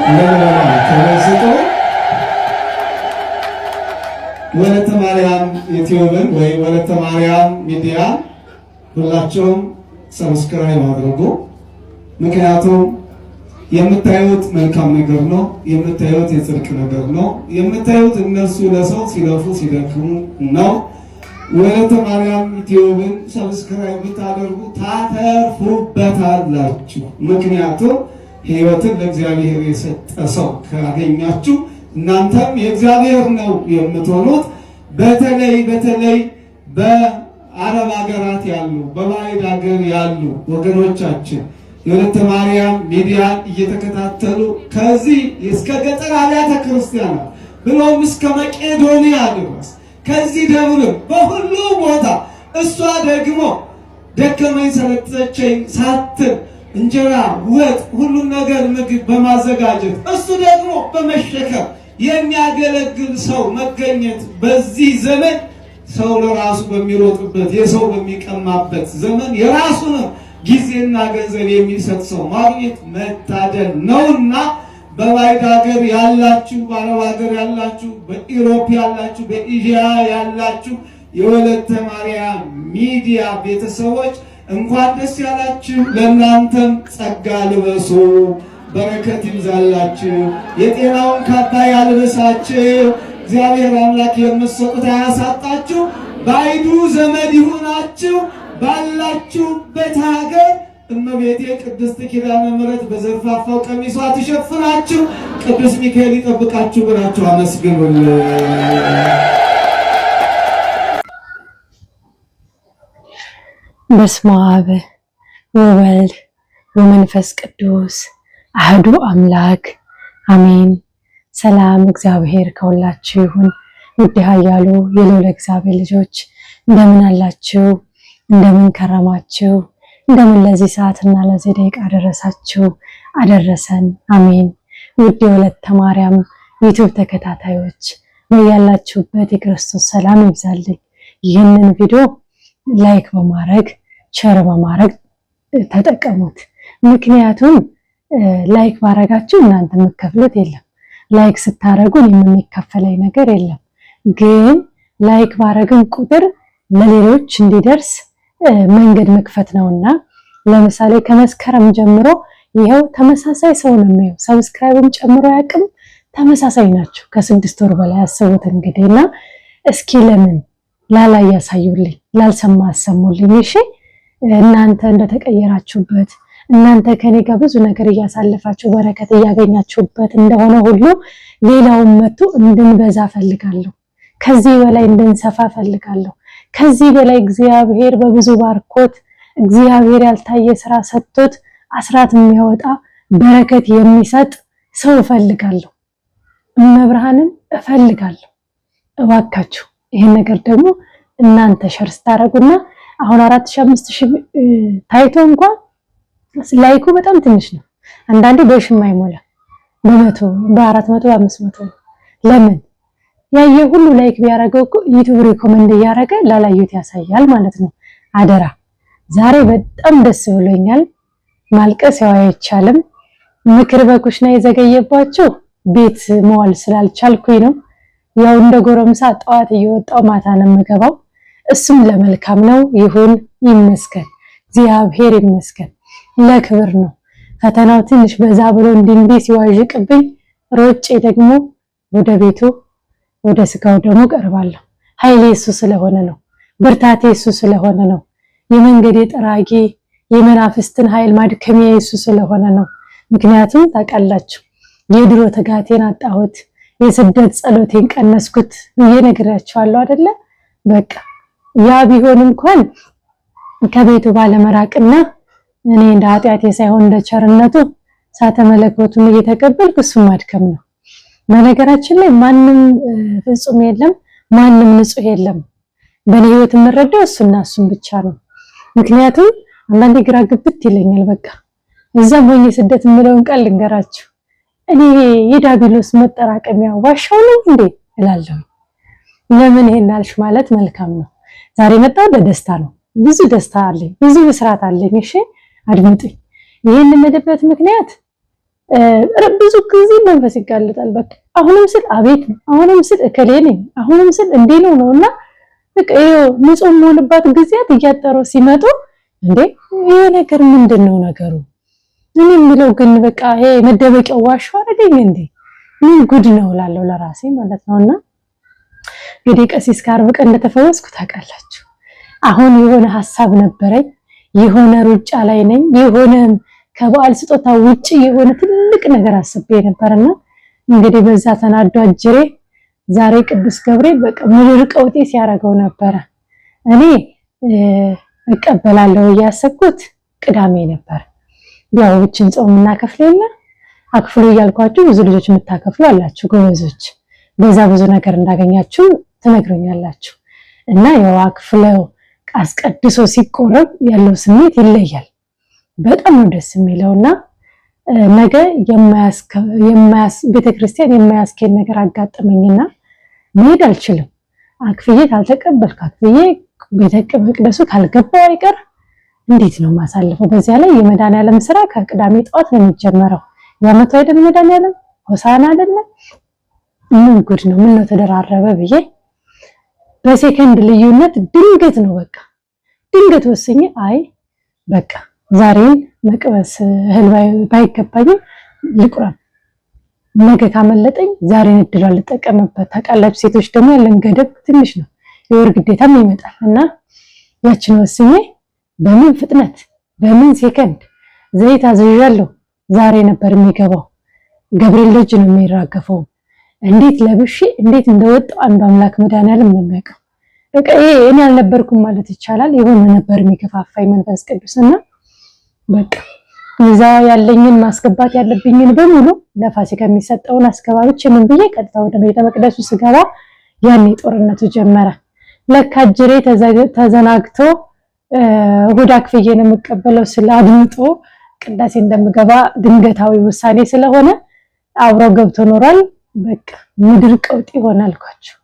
ተመስጦ ወለተ ማርያም ዩቲዩብን ወይ ወለተ ማርያም ሚዲያ ሁላችሁም ሰብስክራይብ አድርጉ። ምክንያቱም የምታዩት መልካም ነገር ነው፣ የምታዩት የጽድቅ ነገር ነው፣ የምታዩት እነሱ ለሰው ሲለፉ ሲደክሙ ነው። ወለተ ማርያም ዩቲዩብን ሰብስክራይብ ብታደርጉ ታተርፉበታላችሁ። ምክንያቱም ሕይወትን ለእግዚአብሔር የሰጠ ሰው ካገኛችሁ እናንተም የእግዚአብሔር ነው የምትሆኑት። በተለይ በአረብ ሀገራት ያሉ በባዕድ ሀገር ያሉ ወገኖቻችን የወለተ ማርያም ሚዲያን እየተከታተሉ ከዚህ እስከ ገጠር አብያተ ክርስቲያናት ብሎም እስከ መቄዶንያ ድረስ ከዚህ ደብርም በሁሉ ቦታ እሷ ደግሞ ደከመኝ ሰለቸኝ ሳትል እንጀራ ወጥ ሁሉን ነገር ምግብ በማዘጋጀት እሱ ደግሞ በመሸከም የሚያገለግል ሰው መገኘት በዚህ ዘመን ሰው ለራሱ በሚሮጥበት የሰው በሚቀማበት ዘመን የራሱን ጊዜና ገንዘብ የሚሰጥ ሰው ማግኘት መታደል ነውና በባዕድ ሀገር ያላችሁ፣ በአረብ ሀገር ያላችሁ፣ በኢሮፕ ያላችሁ፣ በኤዥያ ያላችሁ የወለተ ማርያም ሚዲያ ቤተሰቦች እንኳን ደስ ያላችሁ። ለእናንተም ጸጋ ልበሱ፣ በረከት ይብዛላችሁ፣ የጤናውን ካባ ያልበሳችሁ። እግዚአብሔር አምላክ የምትሰጡት አያሳጣችሁ። ባዕዱ ዘመድ ይሁናችሁ። ባላችሁበት ሀገር እመቤቴ ቅድስት ኪዳነ ምሕረት በዘርፋፋው ቀሚሷ ትሸፍናችሁ፣ ቅዱስ ሚካኤል ይጠብቃችሁ ብላችሁ አመስግኑልኝ። በስመ አብ ወወልድ ወመንፈስ ቅዱስ አህዱ አምላክ አሜን። ሰላም እግዚአብሔር ከሁላችሁ ይሁን። ውድ ኃያሉ የልዑል እግዚአብሔር ልጆች እንደምን አላችሁ? እንደምን ከረማችሁ? እንደምን ለዚህ ሰዓትና ለዚህ ደቂቃ አደረሳችሁ አደረሰን። አሜን። ውድ የወለተ ማርያም ዩቲዩብ ተከታታዮች በያላችሁበት የክርስቶስ ሰላም ይብዛልኝ። ይህንን ቪዲዮ ላይክ በማድረግ ሼር በማድረግ ተጠቀሙት። ምክንያቱም ላይክ ባረጋችሁ እናንተ የምትከፍሉት የለም። ላይክ ስታረጉ የሚከፈለኝ ነገር የለም። ግን ላይክ ባረግን ቁጥር ለሌሎች እንዲደርስ መንገድ መክፈት ነውና ለምሳሌ ከመስከረም ጀምሮ ይሄው ተመሳሳይ ሰው ነው የሚያየው። ሰብስክራይብም ጨምሮ ያቅም ተመሳሳይ ናቸው። ከ6 ወር በላይ አስቡት እንግዲህና እስኪ ለምን ላላይ ያሳዩልኝ፣ ላልሰማ አሰሙልኝ። እሺ እናንተ እንደተቀየራችሁበት እናንተ ከኔ ጋር ብዙ ነገር እያሳለፋችሁ በረከት እያገኛችሁበት እንደሆነ ሁሉ ሌላውን መጥቶ እንድንበዛ ፈልጋለሁ። ከዚህ በላይ እንድንሰፋ ፈልጋለሁ። ከዚህ በላይ እግዚአብሔር በብዙ ባርኮት እግዚአብሔር ያልታየ ስራ ሰጥቶት አስራት የሚያወጣ በረከት የሚሰጥ ሰው እፈልጋለሁ። እመብርሃንን እፈልጋለሁ። እባካችሁ ይሄን ነገር ደግሞ እናንተ ሸር ስታረጉና አሁን 4000-5000 ታይቶ እንኳን ላይኩ በጣም ትንሽ ነው። አንዳንዴ በሽማ ይሞላ በ100 በ400 በ500 ለምን ያየ ሁሉ ላይክ ቢያረገው ዩቲዩብ ሪኮመንድ ያረገ ላላዩት ያሳያል ማለት ነው። አደራ ዛሬ በጣም ደስ ብሎኛል። ማልቀስ ያው አይቻልም። ምክር በኩሽና የዘገየባችሁ ቤት መዋል ስላልቻልኩኝ ነው። ያው እንደ ጎረምሳ ጠዋት እየወጣው ማታ ነው የምገባው። እሱም ለመልካም ነው። ይሁን ይመስገን፣ እግዚአብሔር ይመስገን። ለክብር ነው። ፈተናው ትንሽ በዛ ብሎ እንዲንቢ ሲዋዥቅብኝ ሮጬ ደግሞ ወደ ቤቱ ወደ ስጋው ደግሞ ቀርባለሁ። ኃይሌ እሱ ስለሆነ ነው። ብርታቴ እሱ ስለሆነ ነው። የመንገዴ ጠራጊ የመናፍስትን ኃይል ማድከሚያ እሱ ስለሆነ ነው። ምክንያቱም ታውቃላችሁ የድሮ ተጋቴን አጣሁት፣ የስደት ጸሎቴን ቀነስኩት ብዬ ነግራችኋለሁ አይደለ? በቃ ያ ቢሆን እንኳን ከቤቱ ባለመራቅና እኔ እንደ ኃጢአቴ ሳይሆን እንደ ቸርነቱ ሳተመለኮቱን እየተቀበልኩ እሱ ማድከም ነው። በነገራችን ላይ ማንም ፍጹም የለም፣ ማንም ንጹህ የለም። በኔ ህይወት የምረዳው እሱና እሱን ብቻ ነው። ምክንያቱም አንዳንዴ ግራ ግብት ይለኛል። በቃ እዛም ሆኜ ስደት የምለውን ቃል ልንገራችሁ። እኔ የዳቢሎስ መጠራቀሚያ ዋሻው ነው እንዴ እላለሁ። ለምን ይሄን አልሽ ማለት መልካም ነው። ዛሬ መጣው ለደስታ ነው። ብዙ ደስታ አለኝ፣ ብዙ ብስራት አለኝ። እሺ አድምጡኝ። ይሄን የምልበት ምክንያት ብዙ ጊዜ መንፈስ ይጋለጣል። በቃ አሁንም ስል አቤት ነው፣ አሁንም ስል እከሌ ነኝ፣ አሁንም ስል እንዴ ነውና በቃ ንጹህ የምሆንባት ጊዜያት እያጠሩ ሲመጡ እንዴ ይሄ ነገር ምንድነው ነገሩ? እኔ የምለው ግን በቃ ይሄ መደበቂያው ዋሻው አይደል እንዴ? ምን ጉድ ነው እላለሁ ለራሴ ማለት ነውና እንግዲህ ቀሲስ ከአርብ ቀን እንደተፈወስኩ ታውቃላችሁ። አሁን የሆነ ሐሳብ ነበረኝ፣ የሆነ ሩጫ ላይ ነኝ፣ የሆነ ከበዓል ስጦታ ውጪ የሆነ ትልቅ ነገር አስቤ ነበርና እንግዲህ በዛ ተናዶ አጅሬ ዛሬ ቅዱስ ገብርኤል በቃ ምድር ቀውጤ ሲያደርገው ነበረ። እኔ እቀበላለሁ እያሰብኩት ቅዳሜ ነበር። ያው እቺን ጾም እናከፍለና አክፍሉ እያልኳችሁ ብዙ ልጆች የምታከፍሉ አላችሁ ጎበዞች፣ በዛ ብዙ ነገር እንዳገኛችሁ ትነግሩኛላችሁ። እና ያው አክፍለው አስቀድሶ ሲቆረብ ያለው ስሜት ይለያል። በጣም ነው ደስ የሚለውና ነገ ቤተክርስቲያን የማያስኬድ ነገር አጋጠመኝና መሄድ አልችልም። አክፍዬ ካልተቀበልኩ አክፍዬ ቤተ መቅደሱ ካልገባው አይቀር እንዴት ነው ማሳልፈው? በዚያ ላይ የመድኃኒዓለም ስራ ከቅዳሜ ጠዋት ነው የሚጀመረው። ያመቱ አይደል መድኃኒዓለም ሆሳዕና አይደለ? ምን ጉድ ነው? ምን ነው ተደራረበ ብዬ በሴከንድ ልዩነት ድንገት ነው በቃ ድንገት ወስኜ አይ በቃ ዛሬን መቅበስ እህል ባይገባኝም ልቁረብ፣ ነገ ካመለጠኝ ዛሬን እድል ልጠቀምበት። ታውቃላችሁ ሴቶች ደግሞ ያለን ገደብ ትንሽ ነው፣ የወር ግዴታም ይመጣል እና ያችን ወስኜ በምን ፍጥነት በምን ሴከንድ ዘይት አዝዣለሁ። ዛሬ ነበር የሚገባው። ገብርኤል ልጅ ነው የሚራገፈው። እንዴት ለብሼ እንዴት እንደወጣው አንዱ አምላክ መድኃኒዓለም ነው የሚያውቀው። በቃ ይሄ እኔ አልነበርኩም ማለት ይቻላል። የሆነ ነበር የሚገፋፋኝ መንፈስ ቅዱስና በቃ እዛ ያለኝን ማስገባት ያለብኝን በሙሉ ለፋሲካ የሚሰጠውን አስገባብቼ ምን ብዬ ቀጥታ ወደ ቤተ መቅደሱ ስገባ ያኔ ጦርነቱ ጀመረ። ለካ ጅሬ ተዘናግቶ እሑድ አክፍዬ ነው የምቀበለው ስላድምጦ ቅዳሴ እንደምገባ ድንገታዊ ውሳኔ ስለሆነ አብሮ ገብቶ ኖሯል። በቃ ምድር ቀውጥ ይሆናል አልኳችሁ።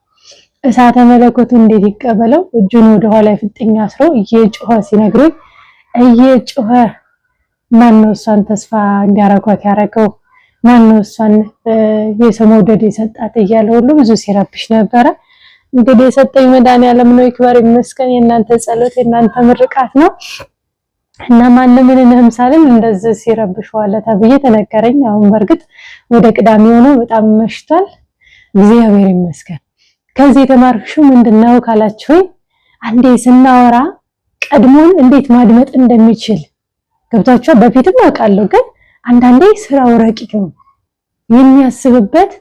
እሳተ መለኮቱ እንዴት ይቀበለው? እጁን ወደ ኋላ ፍጥኛ አስሮ እየጮኸ ሲነግሩኝ እየጮኸ ማነው እሷን ተስፋ እንዲያረጓት ያረገው? ማነው እሷን የሰው መውደድ የሰጣት እያለ ሁሉ ብዙ ሲረብሽ ነበረ። እንግዲህ የሰጠኝ መድኃኒዓለም ነው፣ ይክበር ይመስገን። የእናንተ ጸሎት የእናንተ ምርቃት ነው እና ማንም ምንንም ሳልል እንደዚህ ሲረብሽዋለ ተብዬ ተነገረኝ። አሁን በርግጥ ወደ ቅዳሜ ሆኖ በጣም መሽቷል፣ እግዚአብሔር ይመስገን። ከዚህ የተማርክሽው ምንድነው ካላችሁኝ፣ አንዴ ስናወራ ቀድሞን እንዴት ማድመጥ እንደሚችል ገብታችሁ በፊትም አውቃለሁ፣ ግን አንዳንዴ ስራው ረቂቅ ነው። የሚያስብበት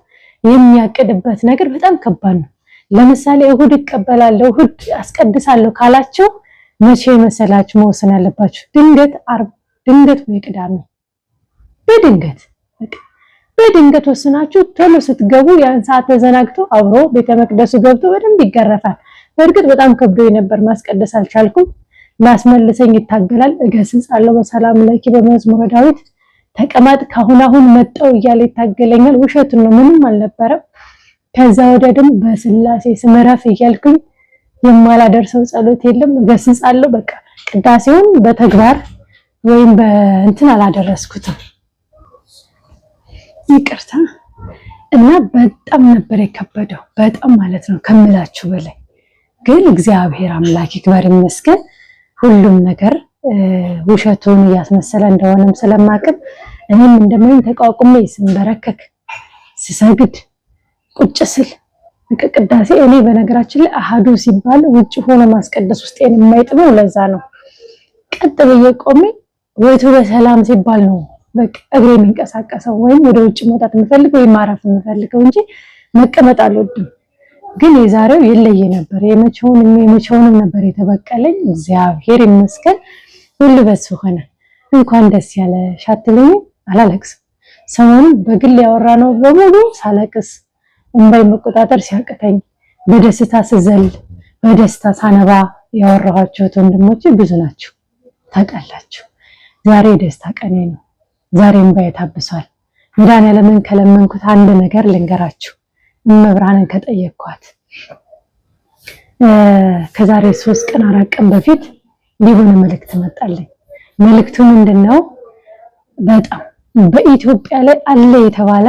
የሚያቅድበት ነገር በጣም ከባድ ነው። ለምሳሌ እሑድ እቀበላለሁ እሑድ አስቀድሳለሁ ካላችሁ መቼ መሰላችሁ መወሰን ያለባችሁ? ድንገት ዓርብ፣ ድንገት ወይ ቅዳሜ፣ በድንገት ወስናችሁ ቶሎ ስትገቡ ያን ሰዓት ተዘናግቶ አብሮ ቤተ መቅደሱ ገብቶ በደንብ ይገረፋል። በእርግጥ በጣም ከብዶ ነበር፣ ማስቀደስ አልቻልኩም። ላስመልሰኝ ይታገላል። እገስጻለሁ በሰላም ለኪ በመዝሙረ ዳዊት ተቀመጥ ካሁን አሁን መጣው እያለ ይታገለኛል። ውሸቱን ነው፣ ምንም አልነበረም። ከዛ ወደ ደግሞ በስላሴ ስመረፍ እያልኩኝ የማላደርሰው ጸሎት የለም። እገስጻለሁ። በቃ ቅዳሴውን በተግባር ወይም በእንትን አላደረስኩትም፣ ይቅርታ። እና በጣም ነበር የከበደው፣ በጣም ማለት ነው ከምላችሁ በላይ። ግን እግዚአብሔር አምላክ ይክበር ይመስገን። ሁሉም ነገር ውሸቱን እያስመሰለ እንደሆነም ስለማቅም እኔም እንደምን ተቋቁሜ ስንበረከክ ስሰግድ ቁጭ ስል ቅዳሴ እኔ በነገራችን ላይ አሃዱ ሲባል ውጭ ሆኖ ማስቀደስ ውስጤን የማይጥመው ለዛ ነው። ቀጥ ብዬ ቆሜ ወይቱ በሰላም ሲባል ነው በቃ እግሬ የሚንቀሳቀሰው ወይም ወደ ውጭ መውጣት የምፈልገው ወይም ማረፍ የምፈልገው እንጂ መቀመጥ አልወድም። ግን የዛሬው ይለየ ነበር። የመቼውንም ነበር የተበቀለኝ። እግዚአብሔር ይመስገን ሁሉ በሱ ሆነ። እንኳን ደስ ያለ ሻትልኝ። አላለቅስም። ሰሞኑን በግል ያወራነው በሙሉ ሳለቅስ እንባይ መቆጣጠር ሲያቅተኝ በደስታ ስዘል በደስታ ሳነባ ያወራኋቸው ወንድሞቼ ብዙ ናቸው፣ ታውቃላችሁ። ዛሬ ደስታ ቀኔ ነው። ዛሬ እንባይ ታብሷል። መድኃኒዓለምን ከለመንኩት አንድ ነገር ልንገራችሁ። እመብርሃንን ከጠየቅኳት ከዛሬ 3 ቀን 4 ቀን በፊት የሆነ መልእክት መጣልኝ። መልእክቱ ምንድነው? በጣም በኢትዮጵያ ላይ አለ የተባለ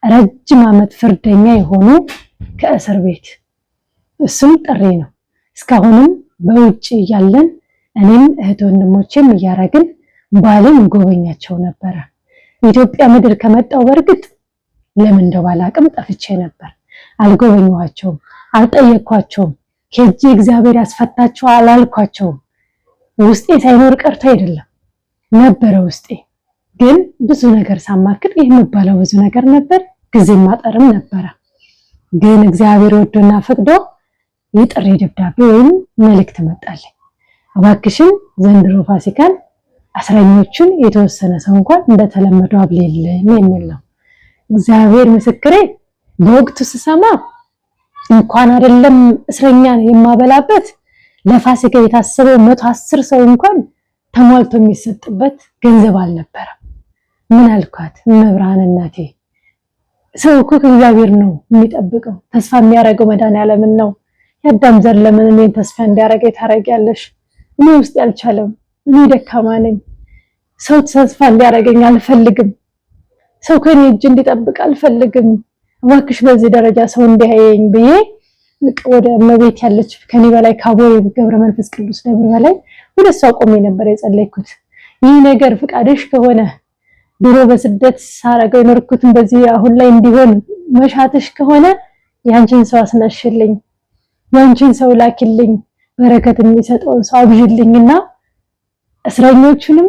ረጅም ዓመት ፍርደኛ የሆኑ ከእስር ቤት እሱም ጥሪ ነው። እስካሁንም በውጭ ያለን እኔም እህት ወንድሞቼም እያረግን ባልን ጎበኛቸው ነበረ። ኢትዮጵያ ምድር ከመጣው በርግጥ ለምን እንደባላቅም ጠፍቼ ነበር። አልጎበኘኋቸውም፣ አልጠየቅኳቸውም። ከእጅ እግዚአብሔር ያስፈታቸው አላልኳቸውም። ውስጤ ሳይኖር ቀርቶ አይደለም ነበረ ውስጤ። ግን ብዙ ነገር ሳማክር የሚባለው ብዙ ነገር ነበር፣ ጊዜ ማጠርም ነበረ። ግን እግዚአብሔር ወዶና ፈቅዶ የጥሪ ደብዳቤ ወይም መልእክት መጣልኝ። እባክሽን ዘንድሮ ፋሲካን እስረኞቹን የተወሰነ ሰው እንኳን እንደተለመደው አብሌልን የሚል ነው። እግዚአብሔር ምስክሬ፣ በወቅቱ ስሰማ እንኳን አይደለም እስረኛን የማበላበት ለፋሲካ የታሰበው 110 ሰው እንኳን ተሟልቶ የሚሰጥበት ገንዘብ አልነበረም። ምን አልኳት? መብርሃን እናቴ፣ ሰው እኮ ከእግዚአብሔር ነው የሚጠብቀው። ተስፋ የሚያደርገው መድኃኒዓለምን ነው። የአዳም ዘር ለምን እኔን ተስፋ እንዲያደርግ ታደርጊያለሽ? እኔ ውስጥ ያልቻለም፣ እኔ ደካማ ነኝ። ሰው ተስፋ እንዲያደርገኝ አልፈልግም። ሰው ከኔ እጅ እንዲጠብቅ አልፈልግም። እባክሽ በዚህ ደረጃ ሰው እንዲያየኝ ብዬ ወደ እመቤት ያለች ከኔ በላይ ካቦይ ገብረ መንፈስ ቅዱስ ደብር በላይ ወደ እሷ ቆሜ ነበር የጸለይኩት። ይህ ነገር ፍቃድሽ ከሆነ ድሮ በስደት ሳረገው የኖርኩትን በዚህ አሁን ላይ እንዲሆን መሻትሽ ከሆነ ያንቺን ሰው አስነሽልኝ፣ ያንቺን ሰው ላኪልኝ፣ በረከት የሚሰጠውን ሰው አብዥልኝና እስረኞቹንም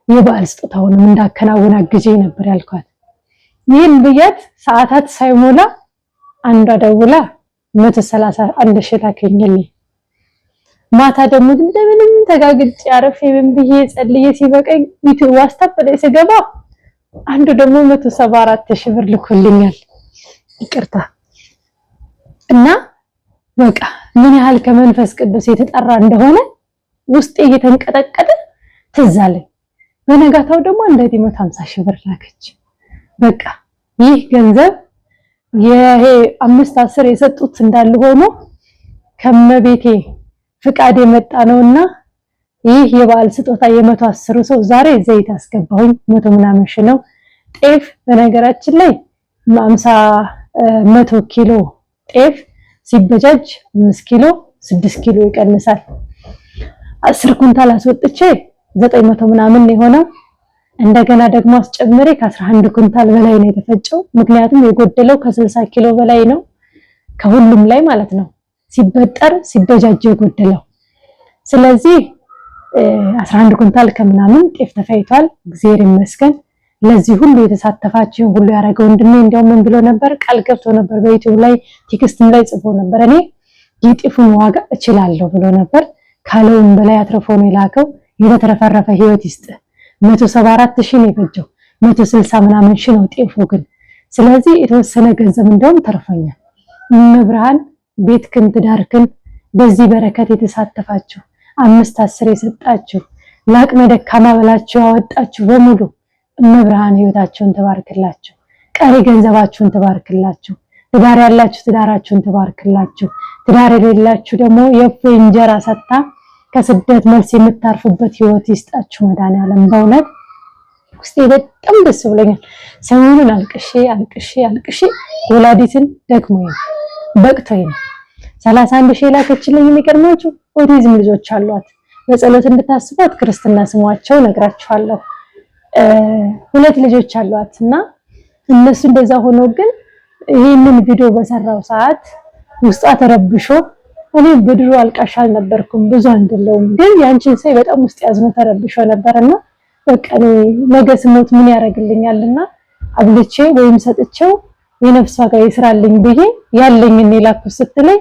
የበዓል ስጦታውንም እንዳከናወን አግዤኝ ነበር ያልኳት። ይህን ብያት ሰዓታት ሳይሞላ አንዷ ደውላ 131 ሺህ ላከኝልኝ። ማታ ደግሞ እንደምንም ተጋግጬ አረፌ ምን ብዬ ጸልዬ ሲበቀኝ ዩቲዩብ ዋትስአፕ ላይ ስገባ አንዱ ደግሞ 174 ሺህ ብር ልኮልኛል። ይቅርታ እና በቃ ምን ያህል ከመንፈስ ቅዱስ የተጠራ እንደሆነ ውስጤ እየተንቀጠቀጠ ትዝ አለኝ። በነጋታው ደግሞ እንደዚህ 150 ሺህ ብር ላከች። በቃ ይህ ገንዘብ ይሄ 5-10 የሰጡት እንዳለ ሆኖ ከመቤቴ ፍቃድ የመጣ ነውና ይህ የበዓል ስጦታ የ110 ሰው ዛሬ ዘይት አስገባሁኝ 100 ምናምን ሺህ ነው። ጤፍ በነገራችን ላይ 100 ኪሎ ጤፍ ሲበጃጅ 5 ኪሎ 6 ኪሎ ይቀንሳል። 10 ኩንታል አስወጥቼ 900 ምናምን የሆነው እንደገና ደግሞ አስጨምሬ ከ11 ኩንታል በላይ ነው የተፈጨው። ምክንያቱም የጎደለው ከ60 ኪሎ በላይ ነው ከሁሉም ላይ ማለት ነው፣ ሲበጠር ሲበጃጅ የጎደለው። ስለዚህ 11 ኩንታል ከምናምን ጤፍ ተፈይቷል። እግዚአብሔር ይመስገን። ለዚህ ሁሉ የተሳተፋችሁ ሁሉ ያደረገው ወንድሜ እንደው ምን ብሎ ነበር? ቃል ገብቶ ነበር። በዩቲዩብ ላይ ቴክስትም ላይ ጽፎ ነበር። እኔ የጤፉን ዋጋ እችላለሁ ብሎ ነበር። ካለውም በላይ አትርፎ ነው የላከው። የተረፈረፈ ህይወት ይስጥ። 174 ሺህ ነው የፈጀው። 160 ምናምን ሺህ ነው ጤፉ ግን። ስለዚህ የተወሰነ ገንዘብ እንደውም ተርፎኛል። መብርሃን ቤትክን ትዳርክን በዚህ በረከት የተሳተፋችሁ 5-10 የሰጣችሁ ለአቅመ ደካማ በላችሁ ያወጣችሁ በሙሉ መብርሃን ህይወታችሁን ትባርክላችሁ፣ ቀሪ ገንዘባችሁን ትባርክላችሁ። ትዳር ያላችሁ ትዳራችሁን ትባርክላችሁ። ትዳር የሌላችሁ ደግሞ የእፎይ እንጀራ ሰጥታ ከስደት መልስ የምታርፉበት ህይወት ይስጣችሁ መድኃኒዓለም። በእውነት ውስጤ በጣም ደስ ብሎኛል። ሰሞኑን አልቅሼ ወላዲትን ደክሞኝ በቅቶኝ ነው 31 ሺህ ላከችልኝ። የሚቀርማችሁ ኦቲዝም ልጆች አሏት። በጸሎት እንድታስቧት ክርስትና ስሟቸው ነግራችኋለሁ። 2 ልጆች አሏት እና እነሱ እንደዛ ሆኖ ግን ይሄንን ቪዲዮ በሰራው ሰዓት ውስጧ ተረብሾ፣ እኔ በድሮ አልቃሻ አልነበርኩም ብዙ አይደለም፣ ግን ያንቺን ሳይ በጣም ውስጥ ያዝኖ ተረብሾ ነበርና በቃ ነገ ስሞት ምን ያደርግልኛልና አብልቼ ወይም ሰጥቼው የነፍሷ ጋር ይስራልኝ ብዬ ያለኝን ላኩት ስትለኝ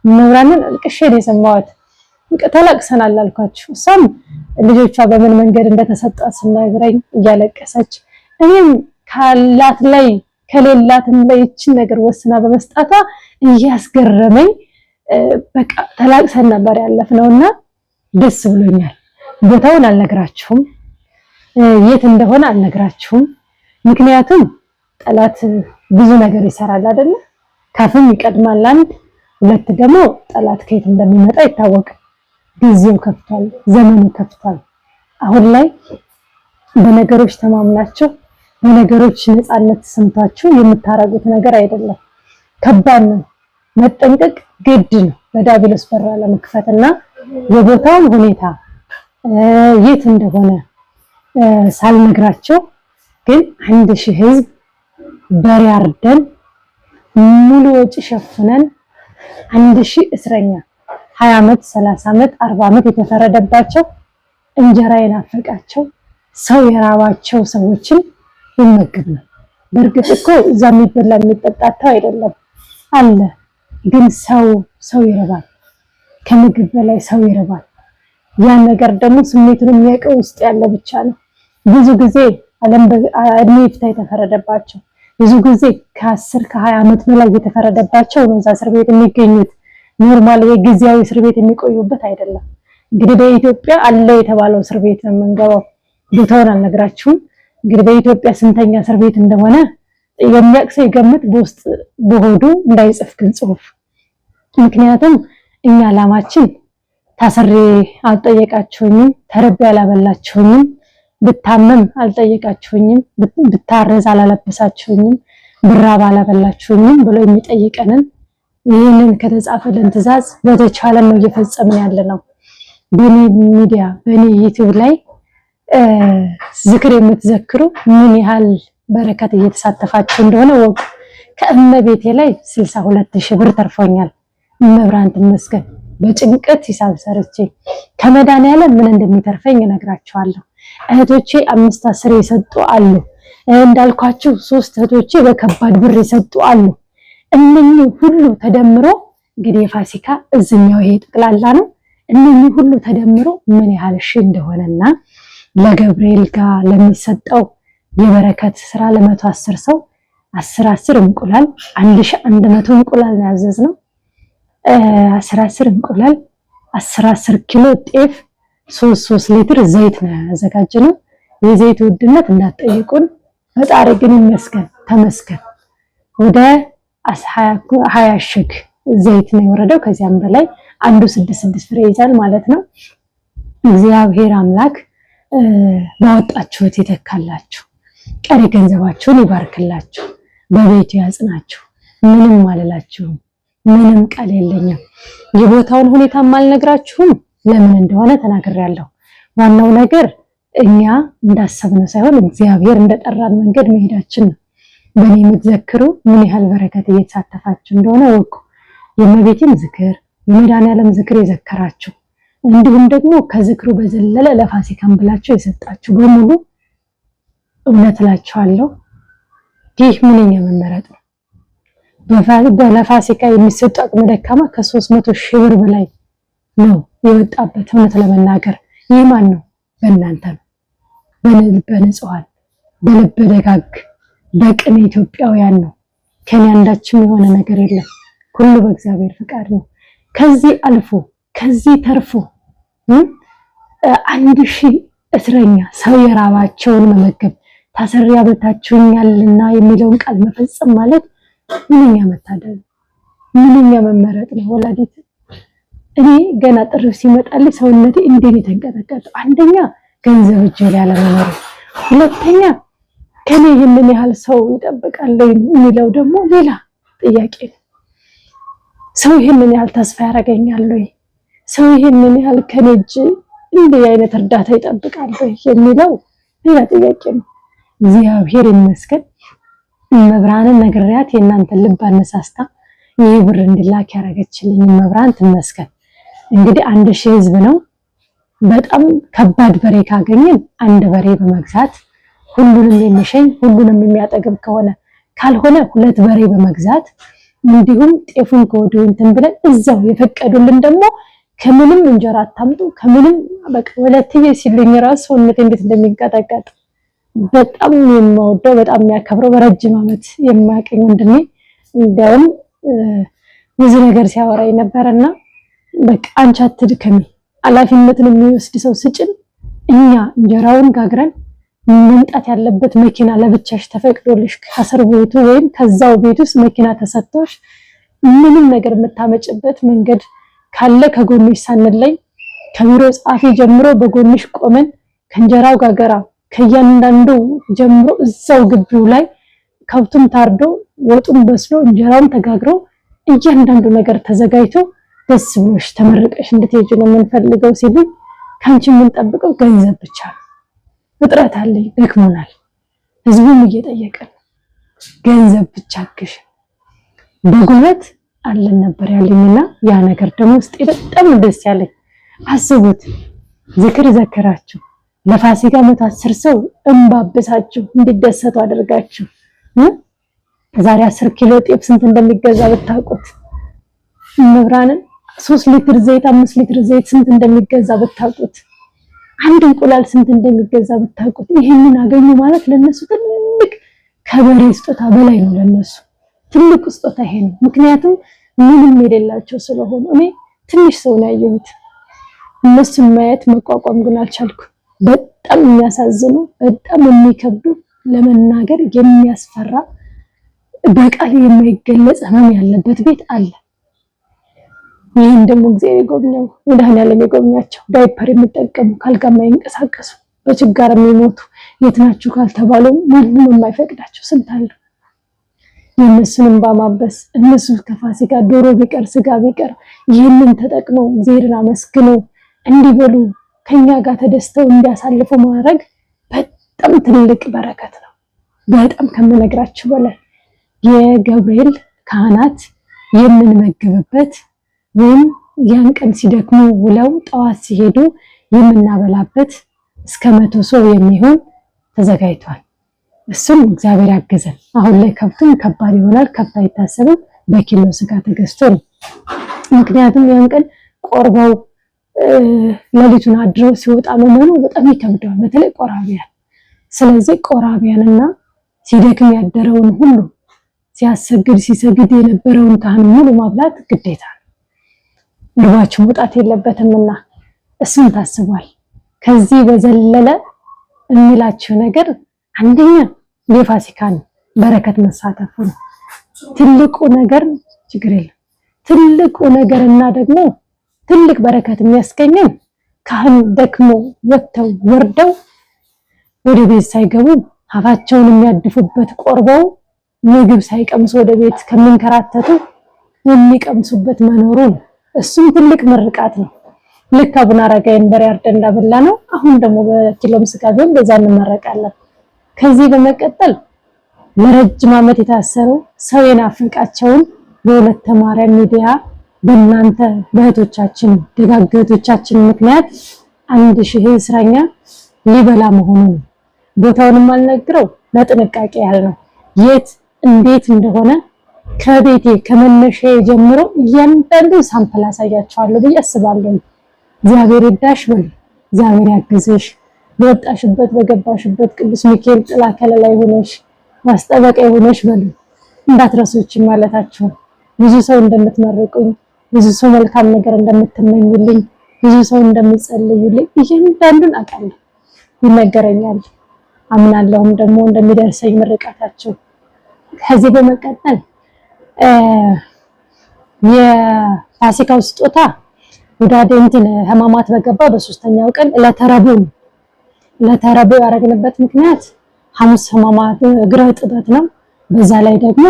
መብራንን አልቅሼ ነው የሰማኋት። ተላቅሰናል አልኳችሁ። እሷም ልጆቿ በምን መንገድ እንደተሰጣት ስናግረኝ እያለቀሰች፣ እኔም ካላት ላይ ከሌላትም ላይ እቺን ነገር ወስና በመስጣቷ እያስገረመኝ በቃ ተላቅሰን ነበር ያለፍነውና ደስ ብሎኛል። ቦታውን አልነግራችሁም፣ የት እንደሆነ አልነግራችሁም። ምክንያቱም ጠላት ብዙ ነገር ይሰራል አይደለ? ካፍም ይቀድማል። 2 ደግሞ ጠላት ከየት እንደሚመጣ ይታወቃል። ጊዜው ከፍቷል፣ ዘመኑ ከፍቷል። አሁን ላይ በነገሮች ተማምናችሁ በነገሮች ነፃነት ተሰምቷችሁ የምታረጉት ነገር አይደለም። ከባድ ነው። መጠንቀቅ ግድ ነው ለዲያብሎስ በር ለመክፈትና የቦታውን ሁኔታ የት እንደሆነ ሳልነግራቸው ግን 1000 ህዝብ በሬ አርደን ሙሉ ወጪ ሸፍነን 1000 እስረኛ 20 ዓመት 30 ዓመት 40 ዓመት የተፈረደባቸው እንጀራ የናፈቃቸው ሰው የራባቸው ሰዎችን ይመግብ ነው። በእርግጥ እኮ እዛ የሚበላ የሚጠጣው አይደለም አለ፣ ግን ሰው ይረባል። ከምግብ በላይ ሰው ይረባል። ያን ነገር ደግሞ ስሜቱን የሚያውቀው ውስጥ ያለ ብቻ ነው። ብዙ ጊዜ ዓለም በእድሜ ይፍታ የተፈረደባቸው ብዙ ጊዜ ከ10 ከ20 ዓመት በላይ የተፈረደባቸው ነው እዛ እስር ቤት የሚገኙት። ኖርማል የጊዜያዊ እስር ቤት የሚቆዩበት አይደለም። እንግዲህ በኢትዮጵያ አለ የተባለው እስር ቤት ነው የምንገባው። ቦታውን አልነግራችሁም። እንግዲህ በኢትዮጵያ ስንተኛ እስር ቤት እንደሆነ የሚያውቅ ሰው ይገምት በውስጥ በሆዱ እንዳይጽፍ ግን ጽሁፍ። ምክንያቱም እኛ ዓላማችን ታስሬ አልጠየቃችሁኝም፣ ተርቤ አላበላችሁኝም፣ ብታመም አልጠየቃችሁኝም፣ ብታረዝ አላለበሳችሁኝም፣ ብራብ አላበላችሁኝም ብሎ የሚጠይቀንን ይህንን ከተጻፈልን ትዕዛዝ በተቻለን ነው እየፈጸምን ያለ ነው። በኔ ሚዲያ በኔ ዩቲዩብ ላይ ዝክር የምትዘክሩ ምን ያህል በረከት እየተሳተፋችሁ እንደሆነ ወቁ። ከእመቤቴ ላይ 62000 ብር ተርፎኛል። መብራን ትመስገን። በጭንቀት ሂሳብ ሰርቼ ከመድኃኒዓለም ምን እንደሚተርፈኝ እነግራችኋለሁ። እህቶቼ 5 10 የሰጡ አሉ። እንዳልኳችሁ 3 እህቶቼ በከባድ ብር የሰጡ አሉ። እነኚህ ሁሉ ተደምሮ እንግዲህ የፋሲካ እዝኛው ይሄ ጠቅላላ ነው። እነኚህ ሁሉ ተደምሮ ምን ያህል እሺ እንደሆነና ለገብርኤል ጋር ለሚሰጠው የበረከት ስራ ለ110 ሰው 10 እንቁላል 1100 እንቁላል ነው ያዘዝነው። 10 እንቁላል 10 ኪሎ ጤፍ 3 ሊትር ዘይት ነው ያዘጋጀነው። የዘይት ውድነት እንዳትጠይቁን፣ ፈጣሪ ግን ይመስገን ተመስገን። ወደ 20 እሽግ ዘይት ነው የወረደው። ከዚያም በላይ አንዱ 6 ፍሬ ይዛል ማለት ነው። እግዚአብሔር አምላክ ባወጣችሁት ይተካላችሁ፣ ቀሪ ገንዘባችሁን ይባርክላችሁ፣ በቤቱ ያጽናችሁ። ምንም አልላችሁም፣ ምንም ቃል የለኝም። የቦታውን ሁኔታም አልነግራችሁም ለምን እንደሆነ ተናግሬያለሁ። ዋናው ነገር እኛ እንዳሰብነው ሳይሆን እግዚአብሔር እንደጠራን መንገድ መሄዳችን ነው። በእኔ የምትዘክሩ ምን ያህል በረከት እየተሳተፋችሁ እንደሆነ ወቁ። የእመቤቴን ዝክር የመድኃኒዓለም ዝክር የዘከራችሁ እንዲሁም ደግሞ ከዝክሩ በዘለለ ለፋሲካም ብላችሁ የሰጣችሁ በሙሉ እውነት እላችኋለሁ ይህ ምንኛ መመረጥ ነው። ለፋሲካ የሚሰጡ አቅመ ደካማ ከ300,000 ብር በላይ ነው የወጣበት። እውነት ለመናገር ይህ ማን ነው? በእናንተ ነው። በልበ ንጹሃን በልበ ደጋግ በቅን ኢትዮጵያውያን ነው። ከኔ አንዳችም የሆነ ነገር የለም። ሁሉ በእግዚአብሔር ፍቃድ ነው። ከዚህ አልፎ ከዚህ ተርፎ 1000 እስረኛ ሰው የራባቸውን መመገብ ታስሬ አብልታችሁኛልና የሚለውን ቃል መፈጸም ማለት ምንኛ መታደል ምንኛ መመረጥ ነው። ወላዲት እኔ ገና ጥሪው ሲመጣልኝ ሰውነቴ እንዴት የተንቀጠቀጠ፣ አንደኛ ገንዘብ እጄ ላይ አለመኖር፣ ሁለተኛ ከኔ ይህንን ያህል ሰው ይጠብቃል የሚለው ደግሞ ሌላ ጥያቄ ነው። ሰው ይህንን ያህል ተስፋ ያደርገኛል ወይ? ሰው ይህንን ያህል ከኔ እጅ እንዲህ አይነት እርዳታ ይጠብቃል ወይ የሚለው ሌላ ጥያቄ ነው። እግዚአብሔር ይመስገን መብራንን ነግሬያት የእናንተን ልብ አነሳስታ ይህ ብር እንዲላክ ያደረገችልኝ መብራን ትመስገን። እንግዲህ 1000 ህዝብ ነው። በጣም ከባድ በሬ ካገኘን 1 በሬ በመግዛት ሁሉንም የሚሸኝ ሁሉንም የሚያጠግብ ከሆነ ካልሆነ 2 በሬ በመግዛት እንዲሁም ጤፉን ከወዲሁ እንትን ብለን እዛው የፈቀዱልን ደግሞ ከምንም እንጀራ አታምጡ ከምንም በቃ ወለትዬ ሲሉኝ ራስ ሰውነቴ እንዴት እንደሚንቀጠቀጥ በጣም የምወደው በጣም የሚያከብረው በረጅም ዓመት የማያውቀኝ ወንድሜ እንደውም ብዙ ነገር ሲያወራኝ ነበርና በቃ አንቺ አትድከሚ፣ ኃላፊነትን የሚወስድ ሰው ስጭን፣ እኛ እንጀራውን ጋግረን መምጣት ያለበት መኪና ለብቻሽ ተፈቅዶልሽ ከአስር ቤቱ ወይም ከዛው ቤት ውስጥ መኪና ተሰጥቶሽ ምንም ነገር የምታመጭበት መንገድ ካለ ከጎንሽ ሳንለይ ከቢሮ ጻፊ ጀምሮ በጎንሽ ቆመን ከእንጀራው ጋገራ ከያንዳንዱ ጀምሮ እዛው ግቢው ላይ ከብቱም ታርዶ ወጡም በስሎ እንጀራውም ተጋግሮ እያንዳንዱ ነገር ተዘጋጅቶ ደስ ብሎሽ ተመርቀሽ እንድትሄጂ ነው የምንፈልገው ሲሉኝ ካንቺ የምንጠብቀው ገንዘብ ብቻ ነው። እጥረት አለኝ፣ ደክሞናል፣ ህዝቡም እየጠየቀ ነው፣ ገንዘብ ብቻ አግሽ በጉልበት አለን ነበር ያለኝና ያ ነገር ደግሞ ውስጤ በጣም ደስ ያለኝ። አስቡት፣ ዝክር ዘከራችሁ ለፋሲካ 110 ሰው እንባብሳችሁ እንዲደሰቱ አድርጋችሁ ዛሬ 10 ኪሎ ጤፍ ስንት እንደሚገዛ ብታውቁት፣ መብራንን 3 ሊትር ዘይት 5 ሊትር ዘይት ስንት እንደሚገዛ ብታውቁት፣ አንድ እንቁላል ስንት እንደሚገዛ ብታውቁት፣ ይሄንን አገኙ ማለት ለነሱ ትልቅ ከበሬ ስጦታ በላይ ነው። ለነሱ ትልቅ ስጦታ ይሄ ነው። ምክንያቱም ምንም የሌላቸው ስለሆነ እኔ ትንሽ ሰው ነው ያየሁት። እነሱን ማየት መቋቋም ግን አልቻልኩም። በጣም የሚያሳዝኑ፣ በጣም የሚከብዱ፣ ለመናገር የሚያስፈራ በቃል የማይገለጽ ህመም ያለበት ቤት አለ። ይህን ደግሞ እግዚአብሔር ይጎብኘው፣ መድኃኒዓለም ይጎብኛቸው። ዳይፐር የሚጠቀሙ ካልጋ የማይንቀሳቀሱ በችጋር የሚሞቱ የት ናችሁ ካልተባሉ ማንም የማይፈቅዳቸው ስንት አሉ። የእነሱንም ባማበስ እነሱ ከፋሲካ ዶሮ ቢቀር ስጋ ቢቀር ይህንን ተጠቅመው እግዚአብሔርን አመስግነው እንዲበሉ ከኛ ጋር ተደስተው እንዲያሳልፉ ማድረግ በጣም ትልቅ በረከት ነው። በጣም ከምነግራችሁ በላይ የገብርኤል ካህናት የምንመግብበት ወይም ያን ቀን ሲደክሙ ውለው ጠዋት ሲሄዱ የምናበላበት እስከ 100 ሰው የሚሆን ተዘጋጅቷል። እሱም እግዚአብሔር ያገዘን። አሁን ላይ ከብቱም ከባድ ይሆናል። ከብት አይታሰብም፣ በኪሎ ስጋ ተገዝቶ ነው። ምክንያቱም ያን ቀን ቆርበው ሌሊቱን አድረው ሲወጣ መሆኑ በጣም ይከብዳል፣ በተለይ ቆራቢያን። ስለዚህ ቆራቢያንና ሲደክም ያደረውን ሁሉ ሲሰግድ የነበረውን ካህን ሙሉ ማብላት ግዴታ ነው። እርባችሁ መውጣት የለበትምና እሱም ታስቧል። ከዚህ በዘለለ የሚላችሁ ነገር አንደኛ የፋሲካን በረከት መሳተፉ ነው ትልቁ ነገር። ችግር የለም ትልቁ ነገርና ደግሞ ትልቅ በረከት የሚያስገኘን ካህን ደክሞ ወጥተው ወርደው ወደ ቤት ሳይገቡ አፋቸውን የሚያድፉበት ቆርበው ምግብ ሳይቀምሱ ወደ ቤት ከመንከራተቱ የሚቀምሱበት መኖሩ ነው። እሱም ትልቅ ምርቃት ነው። ልክ አቡነ አረጋዊን በሬ አርደን እንዳበላ ነው። አሁን ደግሞ በኪሎም ስጋ ቢሆን በዛ እንመረቃለን። ከዚህ በመቀጠል ለረጅም ዓመት የታሰሩ ሰው የናፈቃቸውን በወለተ ማርያም ሚዲያ በእናንተ በእህቶቻችን ደጋግ እህቶቻችን ምክንያት 1000 እስረኛ ሊበላ መሆኑን ቦታውንም አልነግረው ለጥንቃቄ ያህል ነው። የት እንዴት እንደሆነ ከቤቴ ከመነሻዬ ጀምሮ እያንዳንዱ ሳምፕል አሳያቸዋለሁ ብዬ አስባለሁ። እግዚአብሔር ይዳሽ በል፣ እግዚአብሔር ያግዝሽ። በወጣሽበት በገባሽበት ቅዱስ ሚካኤል ጥላ ከለላ ይሁንሽ፣ ማስጠበቂያ ይሁንሽ በሉ። እንዳትረሱች ማለታችሁ ብዙ ሰው እንደምትመርቁኝ፣ ብዙ ሰው መልካም ነገር እንደምትመኙልኝ፣ ብዙ ሰው እንደምትጸልዩልኝ እያንዳንዱን አውቃለሁ፣ ይነገረኛል። አምናለሁም ደግሞ እንደሚደርሰኝ ምርቃታችሁ። ከዚህ በመቀጠል የፋሲካው ስጦታ ወዳደ እንትን ህማማት በገባ በ3ኛው ቀን ለተረቡዕ ነው። ለተረቡዕ ያደረግንበት ምክንያት ሐሙስ ህማማት እግረ ጥበት ነው። በዛ ላይ ደግሞ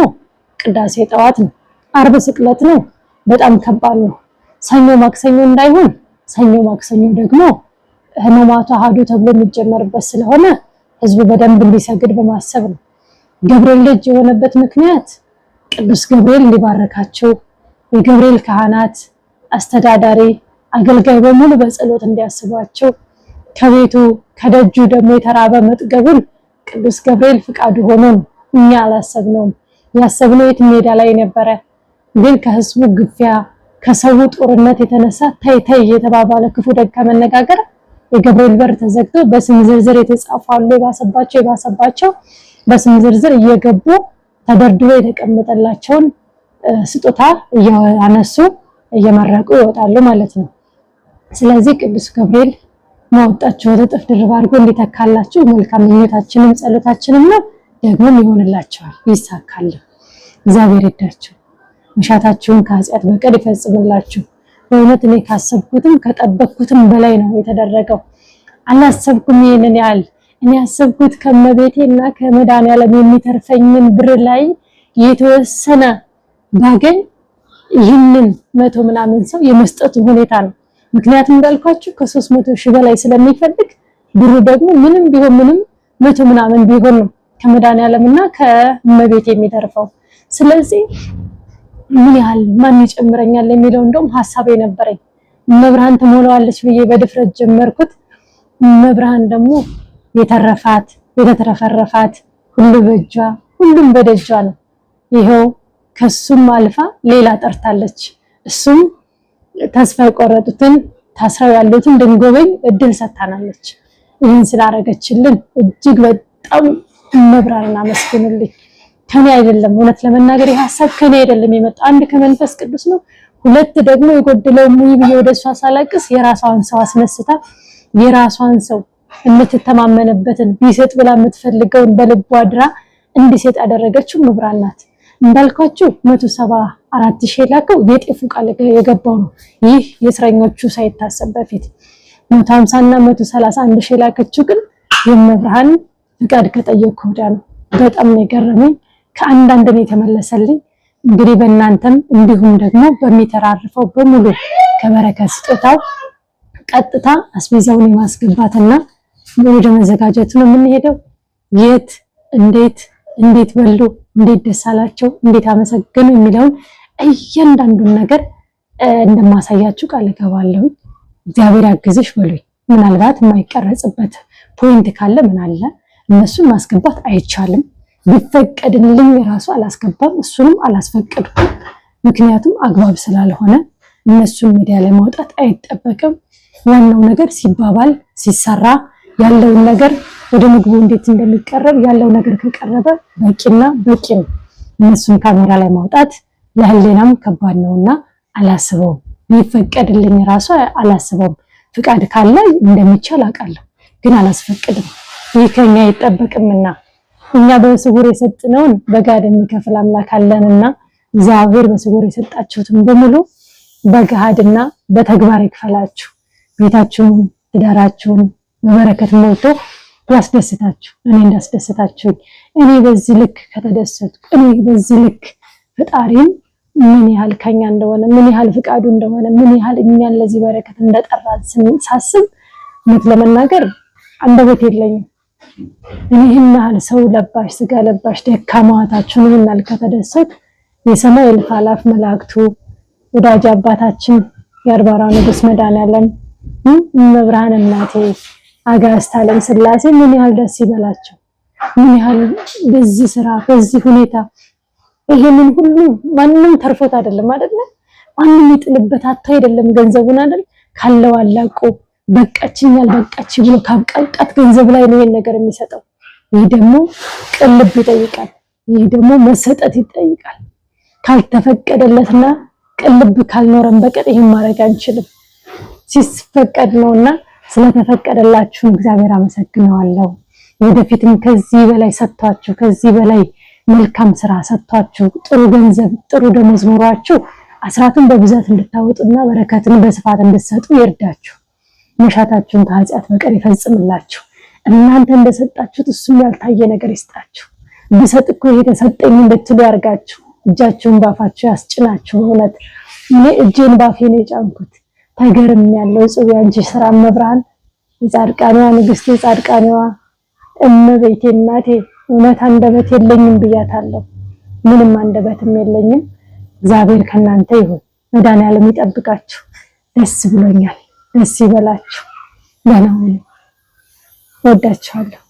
ቅዳሴ ጠዋት ነው። አርብ ስቅለት ነው። በጣም ከባድ ነው። ሰኞ ማክሰኞ እንዳይሆን ሰኞ ማክሰኞ ደግሞ ህማማቱ አሐዱ ተብሎ የሚጀመርበት ስለሆነ ህዝቡ በደንብ እንዲሰግድ በማሰብ ነው። ገብርኤል ልጅ የሆነበት ምክንያት ቅዱስ ገብርኤል እንዲባረካቸው የገብርኤል ካህናት አስተዳዳሪ አገልጋይ በሙሉ በጸሎት እንዲያስቧቸው ከቤቱ ከደጁ ደግሞ የተራበ መጥገቡን ቅዱስ ገብርኤል ፍቃዱ ሆኖ እኛ አላሰብነውም። ያሰብነው የት ሜዳ ላይ ነበረ። ግን ከህዝቡ ግፊያ ከሰው ጦርነት የተነሳ ታይ እየተባባለ ክፉ ደግ ከመነጋገር የገብርኤል በር ተዘግቶ በስም ዝርዝር የተጻፉ አሉ። የባሰባቸው በስም ዝርዝር እየገቡ ተደርድሮ የተቀመጠላቸውን ስጦታ እያነሱ እየመረቁ ይወጣሉ ማለት ነው። ስለዚህ ቅዱስ ገብርኤል ማወጣቸው እጥፍ ድርብ አድርጎ እንዲተካላችሁ መልካም ምኞታችንም ጸሎታችንም ነው። ደግሞም ይሆንላችኋል፣ ይሳካል። እግዚአብሔር ይርዳችሁ፣ መሻታችሁን ከኃጢአት በቀር ይፈጽምላችሁ። በእውነት እኔ ካሰብኩትም ከጠበቅኩትም በላይ ነው የተደረገው። አላሰብኩም ይሄንን ያህል እኔ ያሰብኩት ከመቤቴና ከመድኃኒዓለም የሚተርፈኝን ብር ላይ የተወሰነ ባገኝ ይህንን 100 ምናምን ሰው የመስጠቱ ሁኔታ ነው። ምክንያቱም እንዳልኳችሁ ከ300 ሺህ በላይ ስለሚፈልግ ብሩ ደግሞ ምንም ቢሆን ምንም 100 ምናምን ቢሆን ነው ከመድኃኒዓለምና ከመቤቴ የሚተርፈው። ስለዚህ ምን ያህል ማን ይጨምረኛል የሚለው እንደውም ሐሳቤ ነበረኝ። መብርሃን ትሞላዋለች ብዬ በድፍረት ጀመርኩት። መብርሃን ደግሞ የተረፋት የተትረፈረፋት ሁሉ በእጇ ሁሉም በደጇ ነው። ይሄው ከሱም አልፋ ሌላ ጠርታለች። እሱም ተስፋ የቆረጡትን ታስረው ያሉትን እንድንጎበኝ እድል ሰጥታናለች። ይህን ስላደረገችልን እጅግ በጣም መብርሃንን አመስግኑልኝ። ከኔ አይደለም፣ እውነት ለመናገር ይህ ሐሳብ ከኔ አይደለም የመጣው። አንድ ከመንፈስ ቅዱስ ነው፣ ሁለት ደግሞ የጎደለው ሙይ ብዬ ወደሷ ሳላቅስ የራሷን ሰው አስነስታ የራሷን ሰው የምትተማመንበትን ቢሰጥ ብላ የምትፈልገውን በልቧ አድራ እንዲሰጥ ያደረገችው መብርሃን ናት። እንዳልኳችሁ 174,000 ላከው የጤፉ ቃል የገባው ነው። ይህ የእስረኞቹ ሳይታሰብ በፊት 150 እና 131,000 ላከችው ግን የመብርሃን ፍቃድ ከጠየቅኩ ወዲያ ነው። በጣም ነው የገረመኝ። ከአንዳንድ ነው የተመለሰልኝ። እንግዲህ በእናንተም እንዲሁም ደግሞ በሚተራርፈው በሙሉ ከበረከት ስጦታው ቀጥታ አስቤዛውን የማስገባትና ወደ መዘጋጀቱ ነው የምንሄደው። የት እንዴት በሉ፣ እንዴት ደስ አላቸው፣ እንዴት አመሰገኑ የሚለውን እያንዳንዱን ነገር እንደማሳያችሁ ቃል እገባለሁ። እግዚአብሔር ያግዝሽ በሉኝ። ምናልባት የማይቀረጽበት ፖይንት ካለ ምን አለ እነሱን ማስገባት አይቻልም። ቢፈቀድልኝ ራሱ አላስገባም፣ እሱንም አላስፈቀድኩም። ምክንያቱም አግባብ ስላልሆነ እነሱን ሚዲያ ላይ ማውጣት አይጠበቅም። ዋናው ነገር ሲባባል ሲሰራ ያለውን ነገር ወደ ምግቡ እንዴት እንደሚቀረብ ያለው ነገር ከቀረበ በቂና በቂ ነው። እነሱን ካሜራ ላይ ማውጣት ለህሊናም ከባድ ነውና አላስበውም። ቢፈቀድልኝ ራሱ አላስበውም። ፍቃድ ካለ እንደሚቻል አውቃለሁ፣ ግን አላስፈቅድም። ይህ ከኛ አይጠበቅምና እኛ በስውር የሰጥነውን በጋድ የሚከፍል አምላክ አለንና እግዚአብሔር በስውር የሰጣችሁትን በሙሉ በገሃድና በተግባር ይክፈላችሁ። ቤታችሁን ትዳራችሁን በበረከት ሞልቶ ያስደስታችሁ። እኔ እንዳስደስታችሁኝ እኔ በዚህ ልክ ከተደሰትኩ እኔ በዚህ ልክ ፈጣሪን ምን ያህል ከኛ እንደሆነ ምን ያህል ፍቃዱ እንደሆነ ምን ያህል እኛን ለዚህ በረከት እንደጠራን ሳስብ እውነት ለመናገር አንደበት የለኝም። እኔ ይህን ያህል ሰው ለባሽ ስጋ ለባሽ ደካማዋታችሁን ይህን ያህል ከተደሰት የሰማይ እልፍ አእላፍ መላእክቱ ወዳጅ አባታችን የአርባራው ንጉስ መድኃኒዓለም መብርሃን እናቴ አጋዕዝተ ዓለም ሥላሴ ምን ያህል ደስ ይበላቸው። ምን ያህል በዚህ ስራ በዚህ ሁኔታ ይሄንን ሁሉ ማንንም ተርፎት አይደለም አይደል? ማንንም ይጥልበት አታ አይደለም ገንዘቡን አይደል? ካለው አላቆ በቃችኝ ያልበቃች ብሎ ካብቃቃት ገንዘብ ላይ ነው ይሄን ነገር የሚሰጠው። ይሄ ደግሞ ቅልብ ይጠይቃል። ይሄ ደግሞ መሰጠት ይጠይቃል። ካልተፈቀደለትና ቅልብ ካልኖረን በቀር ይሄን ማድረግ አንችልም። ሲፈቀድ ነውና ስለተፈቀደላችሁ እግዚአብሔር አመሰግነዋለሁ። ወደፊትም ከዚህ በላይ ሰጥቷችሁ ከዚህ በላይ መልካም ስራ ሰጥቷችሁ ጥሩ ገንዘብ ጥሩ ደሞዝ ኖሯችሁ አስራትን በብዛት እንድታወጡና በረከትን በስፋት እንድትሰጡ ይርዳችሁ። መሻታችሁን ከኃጢአት በቀር ይፈጽምላችሁ። እናንተ እንደሰጣችሁት እሱም ያልታየ ነገር ይስጣችሁ። ብሰጥ እኮ ይሄ ተሰጠኝ እንድትሉ ያርጋችሁ። እጃችሁን ባፋችሁ ያስጭናችሁ። እውነት እኔ እጄን ባፌ ነው የጫንኩት። ተገርም ያለው ጽው ያንቺ ስራ መብርሃን የጻድቃኔዋ ንግስት የጻድቃኔዋ እመቤቴ እናቴ እውነት አንደበት የለኝም ብያታለሁ። ምንም አንደበትም የለኝም። እግዚአብሔር ከናንተ ይሁን። መድኃኒዓለም ይጠብቃችሁ። ደስ ብሎኛል። ደስ ይበላችሁ። ደህና ሁኑ። ወዳችኋለሁ።